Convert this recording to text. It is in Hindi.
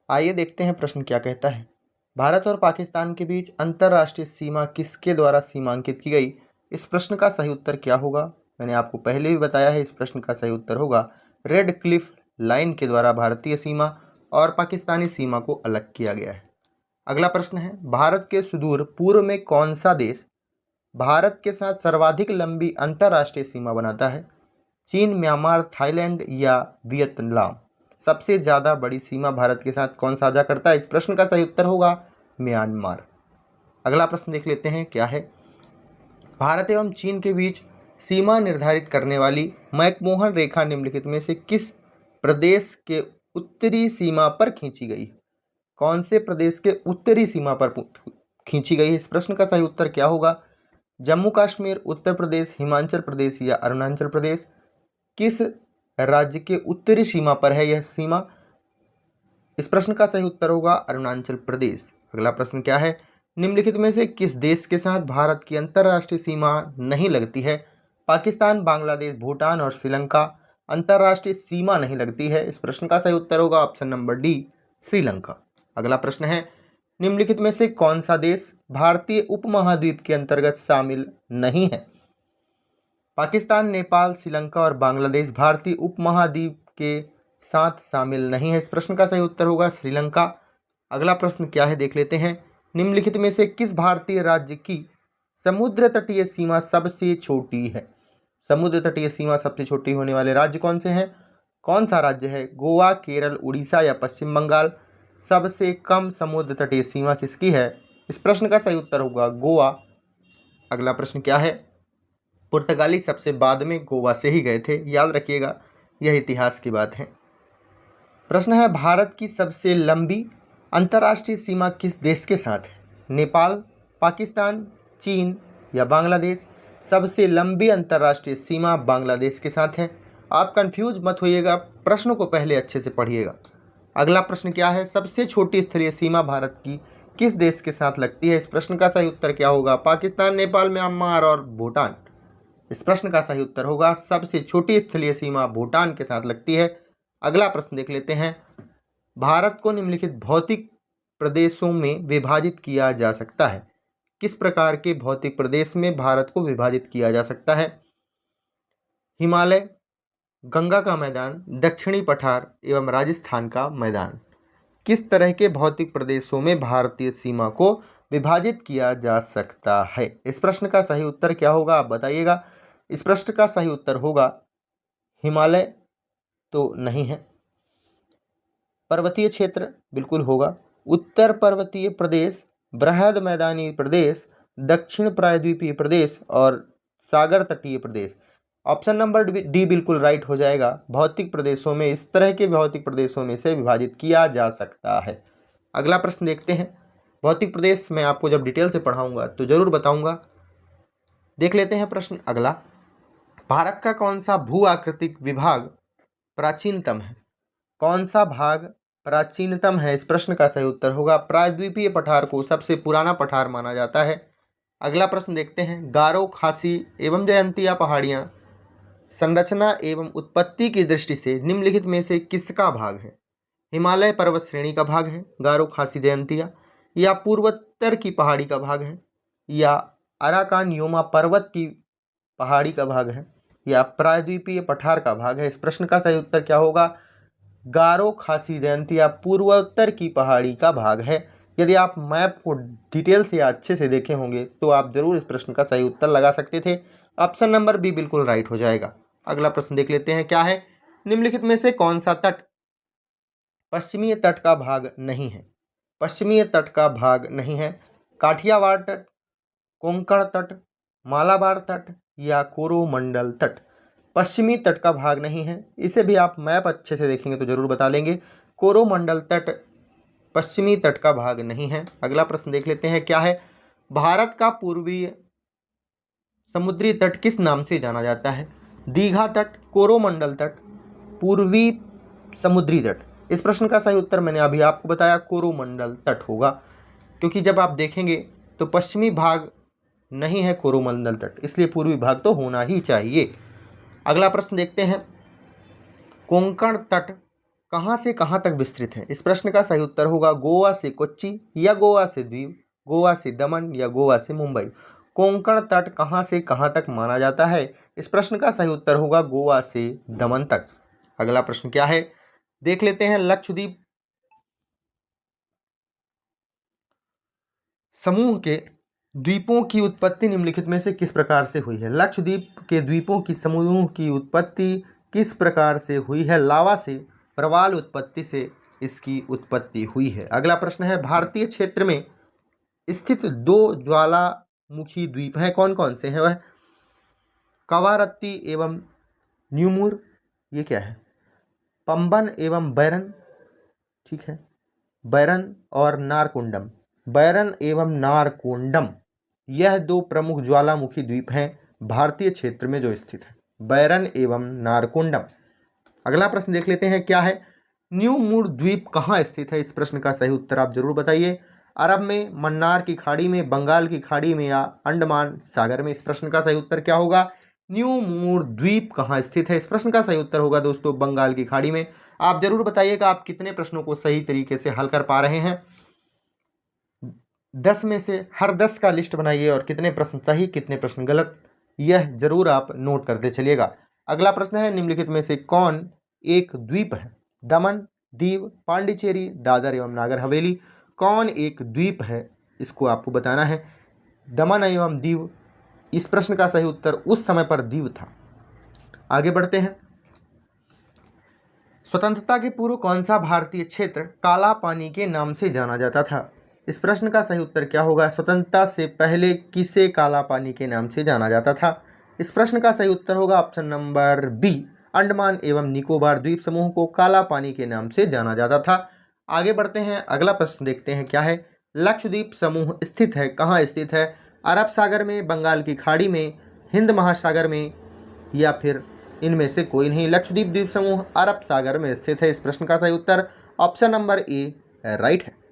आइए देखते हैं प्रश्न क्या कहता है। भारत और पाकिस्तान के बीच अंतर्राष्ट्रीय सीमा किसके द्वारा सीमांकित की गई? इस प्रश्न का सही उत्तर क्या होगा? मैंने आपको पहले भी बताया है, इस प्रश्न का सही उत्तर होगा रेड क्लिफ लाइन के द्वारा भारतीय सीमा और पाकिस्तानी सीमा को अलग किया गया है। अगला प्रश्न है, भारत के सुदूर पूर्व में कौन सा देश भारत के साथ सर्वाधिक लंबी अंतर्राष्ट्रीय सीमा बनाता है? चीन, म्यांमार, थाईलैंड या वियतनाम? सबसे ज़्यादा बड़ी सीमा भारत के साथ कौन साझा करता है? इस प्रश्न का सही उत्तर होगा म्यांमार। अगला प्रश्न देख लेते हैं क्या है। भारत एवं चीन के बीच सीमा निर्धारित करने वाली मैकमोहन रेखा निम्नलिखित में से किस प्रदेश के उत्तरी सीमा पर खींची गई? कौन से प्रदेश के उत्तरी सीमा पर खींची गई है? इस प्रश्न का सही उत्तर क्या होगा? जम्मू कश्मीर, उत्तर प्रदेश, हिमाचल प्रदेश या अरुणाचल प्रदेश? किस राज्य के उत्तरी सीमा पर है यह सीमा? इस प्रश्न का सही उत्तर होगा अरुणाचल प्रदेश। अगला प्रश्न क्या है, निम्नलिखित में से किस देश के साथ भारत की अंतर्राष्ट्रीय सीमा नहीं लगती है? पाकिस्तान, बांग्लादेश, भूटान और श्रीलंका अंतर्राष्ट्रीय सीमा नहीं लगती है। इस प्रश्न का सही उत्तर होगा ऑप्शन नंबर डी, श्रीलंका। अगला प्रश्न है, निम्नलिखित में से कौन सा देश भारतीय उपमहाद्वीप के अंतर्गत शामिल नहीं है? पाकिस्तान, नेपाल, श्रीलंका और बांग्लादेश भारतीय उपमहाद्वीप के साथ शामिल नहीं है। इस प्रश्न का सही उत्तर होगा श्रीलंका। अगला प्रश्न क्या है देख लेते हैं, निम्नलिखित में से किस भारतीय राज्य की समुद्र तटीय सीमा सबसे छोटी है? समुद्र तटीय सीमा सबसे छोटी होने वाले राज्य कौन से हैं? कौन सा राज्य है? गोवा, केरल, उड़ीसा या पश्चिम बंगाल? सबसे कम समुद्र तटीय सीमा किसकी है? इस प्रश्न का सही उत्तर होगा गोवा। अगला प्रश्न क्या है, पुर्तगाली सबसे बाद में गोवा से ही गए थे, याद रखिएगा, यह इतिहास की बात है। प्रश्न है, भारत की सबसे लंबी अंतर्राष्ट्रीय सीमा किस देश के साथ है? नेपाल, पाकिस्तान, चीन या बांग्लादेश? सबसे लंबी अंतर्राष्ट्रीय सीमा बांग्लादेश के साथ है। आप कंफ्यूज मत होइएगा, प्रश्नों को पहले अच्छे से पढ़िएगा। अगला प्रश्न क्या है, सबसे छोटी स्थलीय सीमा भारत की किस देश के साथ लगती है? इस प्रश्न का सही उत्तर क्या होगा? पाकिस्तान, नेपाल, म्यांमार और भूटान? इस प्रश्न का सही उत्तर होगा सबसे छोटी स्थलीय सीमा भूटान के साथ लगती है। अगला प्रश्न देख लेते हैं, भारत को निम्नलिखित भौतिक प्रदेशों में विभाजित किया जा सकता है? किस प्रकार के भौतिक प्रदेश में भारत को विभाजित किया जा सकता है? हिमालय, गंगा का मैदान, दक्षिणी पठार एवं राजस्थान का मैदान? किस तरह के भौतिक प्रदेशों में भारतीय सीमा को विभाजित किया जा सकता है? इस प्रश्न का सही उत्तर क्या होगा, आप बताइएगा। इस प्रश्न का सही उत्तर होगा हिमालय तो नहीं है। पर्वतीय क्षेत्र बिल्कुल होगा। उत्तर पर्वतीय प्रदेश, बृहद मैदानी प्रदेश, दक्षिण प्रायद्वीपीय प्रदेश और सागर तटीय प्रदेश? ऑप्शन नंबर डी बिल्कुल राइट हो जाएगा। भौतिक प्रदेशों में, इस तरह के भौतिक प्रदेशों में से विभाजित किया जा सकता है। अगला प्रश्न देखते हैं, भौतिक प्रदेश मैं आपको जब डिटेल से पढ़ाऊंगा तो जरूर बताऊंगा। देख लेते हैं प्रश्न अगला, भारत का कौन सा भू आकृतिक विभाग प्राचीनतम है? कौन सा भाग प्राचीनतम है? इस प्रश्न का सही उत्तर होगा प्रायद्वीपीय पठार को सबसे पुराना पठार माना जाता है। अगला प्रश्न देखते हैं, गारो, खासी एवं जयंतिया पहाड़ियाँ संरचना एवं उत्पत्ति की दृष्टि से निम्नलिखित में से किसका भाग है? हिमालय पर्वत श्रेणी का भाग है गारो, खासी, जयंतिया, या पूर्वोत्तर की पहाड़ी का भाग है, या अराकान योमा पर्वत की पहाड़ी का भाग है, या प्रायद्वीपीय पठार का भाग है? इस प्रश्न का सही उत्तर क्या होगा? गारो, खासी, जयंतिया पूर्वोत्तर की पहाड़ी का भाग है। यदि आप मैप को डिटेल से या अच्छे से देखे होंगे तो आप जरूर इस प्रश्न का सही उत्तर लगा सकते थे। ऑप्शन नंबर बी बिल्कुल राइट हो जाएगा। अगला प्रश्न देख लेते हैं, क्या है, निम्नलिखित में से कौन सा तट पश्चिमी तट का भाग नहीं है? पश्चिमी तट का भाग नहीं है, काठियावाड़ तट, कोंकण तट, मालाबार तट या कोरोमंडल तट? पश्चिमी तट का भाग नहीं है, इसे भी आप मैप अच्छे से देखेंगे तो जरूर बता लेंगे। कोरोमंडल तट पश्चिमी तट का भाग नहीं है। अगला प्रश्न देख लेते हैं, क्या है, भारत का पूर्वीय समुद्री तट किस नाम से जाना जाता है? दीघा तट, कोरोमंडल तट, पूर्वी समुद्री तट? इस प्रश्न का सही उत्तर मैंने अभी आपको बताया कोरोमंडल तट होगा, क्योंकि जब आप देखेंगे तो पश्चिमी भाग नहीं है कोरोमंडल तट, इसलिए पूर्वी भाग तो होना ही चाहिए। अगला प्रश्न देखते हैं, कोंकण तट कहाँ से कहाँ तक विस्तृत है? इस प्रश्न का सही उत्तर होगा गोवा से कोच्चि, या गोवा से द्वीप, गोवा से दमन, या गोवा से मुंबई। कोंकण तट कहाँ से कहाँ तक माना जाता है? इस प्रश्न का सही उत्तर होगा गोवा से दमन तक। अगला प्रश्न क्या है, देख लेते हैं। लक्षद्वीप समूह के द्वीपों की उत्पत्ति निम्नलिखित में से किस प्रकार से हुई है? लक्षद्वीप के द्वीपों की समूह की उत्पत्ति किस प्रकार से हुई है? लावा से, प्रवाल उत्पत्ति से इसकी उत्पत्ति हुई है। अगला प्रश्न है, भारतीय क्षेत्र में स्थित दो ज्वालामुखी द्वीप हैं, कौन कौन से हैं? वह कवारत्ती एवं न्यूमुर, ये क्या है? पंबन एवं बैरन, ठीक है, बैरन और नारकोंडम, बैरन एवं नारकोंडम, यह दो प्रमुख ज्वालामुखी द्वीप हैं भारतीय क्षेत्र में जो स्थित है, बैरन एवं नारकोंडम। अगला प्रश्न देख लेते हैं, क्या है? न्यूमुर द्वीप कहाँ स्थित है? इस प्रश्न का सही उत्तर आप जरूर बताइए। अरब में, मन्नार की खाड़ी में, बंगाल की खाड़ी में, या अंडमान सागर में? इस प्रश्न का सही उत्तर क्या होगा? न्यूमुर द्वीप कहाँ स्थित है? इस प्रश्न का सही उत्तर होगा दोस्तों बंगाल की खाड़ी में। आप जरूर बताइएगा आप कितने प्रश्नों को सही तरीके से हल कर पा रहे हैं। 10 में से हर 10 का लिस्ट बनाइए और कितने प्रश्न सही कितने प्रश्न गलत, यह जरूर आप नोट करते चलिएगा। अगला प्रश्न है, निम्नलिखित में से कौन एक द्वीप है? दमन, दीव, पांडिचेरी, दादर एवं नागर हवेली, कौन एक द्वीप है? इसको आपको बताना है। दमन एवं दीव, इस प्रश्न का सही उत्तर उस समय पर दीव था। आगे बढ़ते हैं। स्वतंत्रता के पूर्व कौन सा भारतीय क्षेत्र काला पानी के नाम से जाना जाता था? इस प्रश्न का सही उत्तर क्या होगा? स्वतंत्रता से पहले किसे काला पानी के नाम से जाना जाता था? इस प्रश्न का सही उत्तर होगा ऑप्शन नंबर बी, अंडमान एवं निकोबार द्वीप समूह को काला पानी के नाम से जाना जाता था। आगे बढ़ते हैं, अगला प्रश्न देखते हैं, क्या है? लक्षद्वीप समूह स्थित है, कहाँ स्थित है? अरब सागर में, बंगाल की खाड़ी में, हिंद महासागर में, या फिर इनमें से कोई नहीं? लक्षद्वीप द्वीप समूह अरब सागर में स्थित है। इस प्रश्न का सही उत्तर ऑप्शन नंबर ए राइट है।